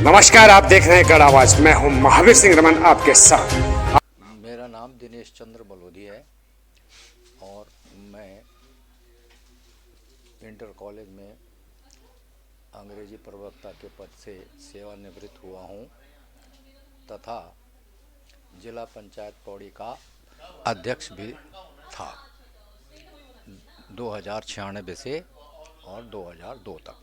नमस्कार, आप देख रहे हैं गढ़ आवाज। मैं हूं महावीर सिंह रमन आपके साथ। मेरा नाम दिनेश चंद्र बलोदी है और मैं इंटर कॉलेज में अंग्रेजी प्रवक्ता के पद से सेवानिवृत्त हुआ हूं तथा जिला पंचायत पौड़ी का अध्यक्ष भी था 2096 से और 2002 तक।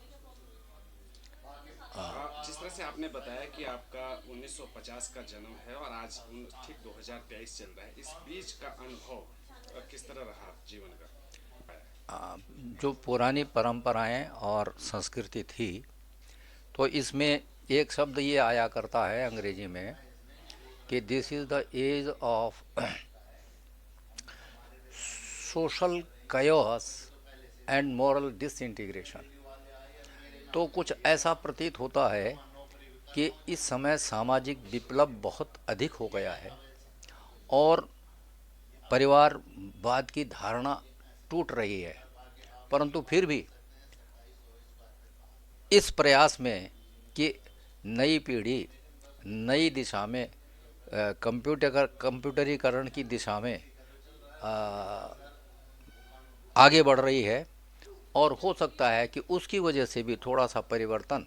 जिस तरह से आपने बताया कि आपका 1950 का जन्म है और आज ठीक 2023 चल रहा है, इस बीच का अनुभव किस तरह रहा जीवन का? जो पुरानी परंपराएं और संस्कृति थी तो इसमें एक शब्द ये आया करता है अंग्रेजी में कि this is the age of social chaos and moral disintegration. तो कुछ ऐसा प्रतीत होता है कि इस समय सामाजिक विप्लव बहुत अधिक हो गया है और परिवारवाद की धारणा टूट रही है, परंतु फिर भी इस प्रयास में कि नई पीढ़ी नई दिशा में कंप्यूटरीकरण की दिशा में आगे बढ़ रही है और हो सकता है कि उसकी वजह से भी थोड़ा सा परिवर्तन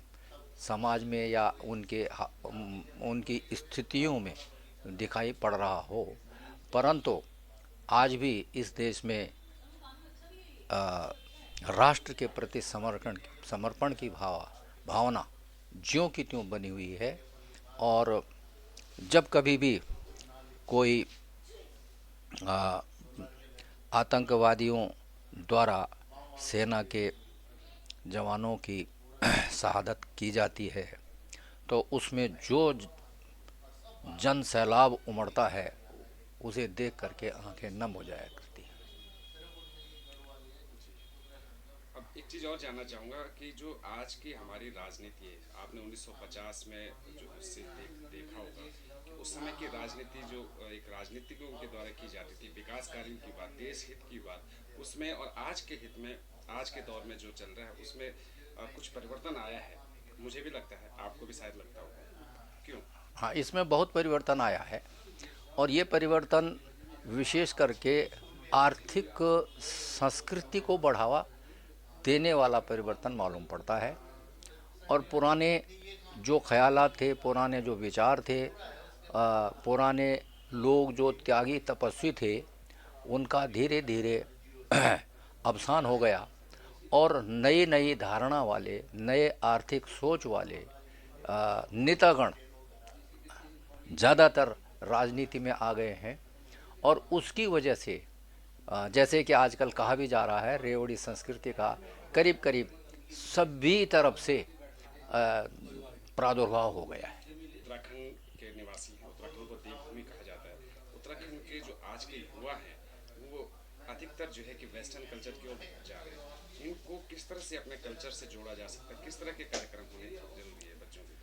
समाज में या उनकी स्थितियों में दिखाई पड़ रहा हो, परंतु आज भी इस देश में राष्ट्र के प्रति समर्पण की भावना ज्यों की त्यों बनी हुई है। और जब कभी भी कोई आतंकवादियों द्वारा सेना के जवानों की शहादत की जाती है तो उसमें जो जन सैलाब उमड़ता है उसे देख करके आंखें नम हो जाया करती हैं। अब एक चीज़ और जानना चाहूँगा कि जो आज की हमारी राजनीति है, आपने 1950 में जो उससे देखा होगा कि उस समय की राजनीति जो एक राजनीतिकों के द्वारा की जाती थी, विकास कार्यों की बात, देश हित की बात, उसमें और आज के हित में, आज के दौर में जो चल रहा है उसमें कुछ परिवर्तन आया है। मुझे भी लगता है, आपको भी शायद लगता होगा। क्यों? हाँ, इसमें बहुत परिवर्तन आया है और ये परिवर्तन विशेष करके आर्थिक संस्कृति को बढ़ावा देने वाला परिवर्तन मालूम पड़ता है। और पुराने जो ख्यालात थे, पुराने जो विचार थे, पुराने लोग जो त्यागी तपस्वी थे, उनका धीरे धीरे अवसान हो गया और नई नई धारणा वाले, नए आर्थिक सोच वाले नेतागण ज़्यादातर राजनीति में आ गए हैं। और उसकी वजह से जैसे कि आजकल कहा भी जा रहा है, रेवड़ी संस्कृति का करीब करीब सभी तरफ से प्रादुर्भाव हो गया है। उत्तराखंड के निवासी हैं, उत्तराखंड को देवभूमि कहा जाता है। उत्तराखंड के जो आज के युवा हैं वो अधिकतर जो है कि वेस्टर्न कल्चर की ओर जा रहे हैं। इनको किस तरह से अपने कल्चर से जोड़ा जा सकता है? किस तरह के कार्यक्रम होने जरूरी है बच्चों के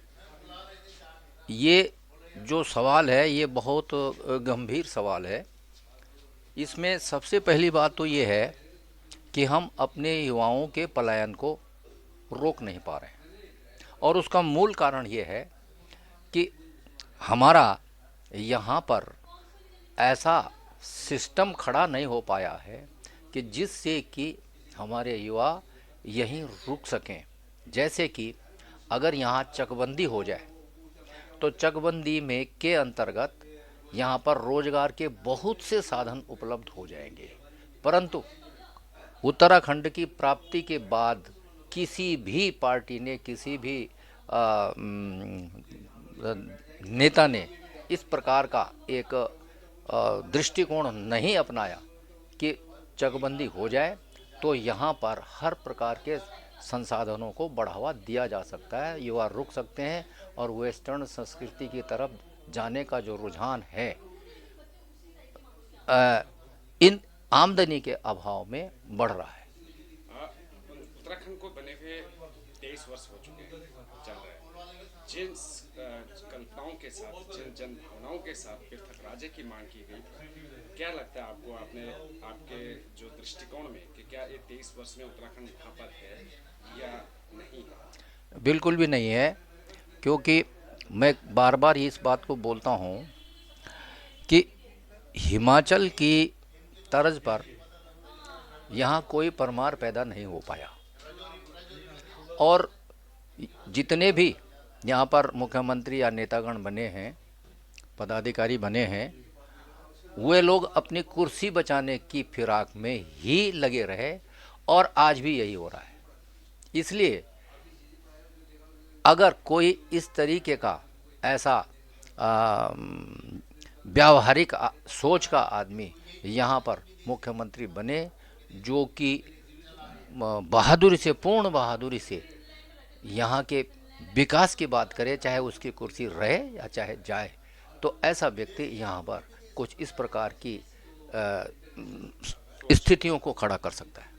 लिए? ये जो सवाल है ये बहुत गंभीर सवाल है। इसमें सबसे पहली बात तो ये है कि हम अपने युवाओं के पलायन को रोक नहीं पा रहे हैं और उसका मूल कारण ये है कि हमारा यहाँ पर ऐसा सिस्टम खड़ा नहीं हो पाया है कि जिससे कि हमारे युवा यहीं रुक सकें। जैसे कि अगर यहाँ चकबंदी हो जाए तो चकबंदी में के अंतर्गत यहाँ पर रोजगार के बहुत से साधन उपलब्ध हो जाएंगे, परंतु उत्तराखंड की प्राप्ति के बाद किसी भी पार्टी ने, किसी भी नेता ने इस प्रकार का एक दृष्टिकोण नहीं अपनाया कि चकबंदी हो जाए तो यहाँ पर हर प्रकार के संसाधनों को बढ़ावा दिया जा सकता है, युवा रुक सकते हैं और वेस्टर्न संस्कृति की तरफ जाने का जो रुझान है इन आमदनी के अभाव में बढ़ रहा है। उत्तराखंड को बने हुए 23 वर्ष हो चुके हैं, चल रहे हैं। जिन कल्पनाओं के साथ, जिन जन भावनाओं के साथ पृथक राज्य की मांग की गई, क्या लगता है आपको, आपके जो दृष्टिकोण में, कि क्या ये 23 वर्ष में उत्तराखंड वहाँ पर है या नहीं है? बिल्कुल भी नहीं है। क्योंकि मैं बार बार इस बात को बोलता हूँ कि हिमाचल की तर्ज पर यहाँ कोई परमार पैदा नहीं हो पाया, और जितने भी यहाँ पर मुख्यमंत्री या नेतागण बने हैं, पदाधिकारी बने हैं, वे लोग अपनी कुर्सी बचाने की फिराक में ही लगे रहे, और आज भी यही हो रहा है। इसलिए अगर कोई इस तरीके का ऐसा व्यावहारिक सोच का आदमी यहाँ पर मुख्यमंत्री बने, जो कि बहादुरी से, पूर्ण बहादुरी से यहाँ के विकास की बात करे, चाहे उसकी कुर्सी रहे या चाहे जाए, तो ऐसा व्यक्ति यहाँ पर कुछ इस प्रकार की स्थितियों को खड़ा कर सकता है।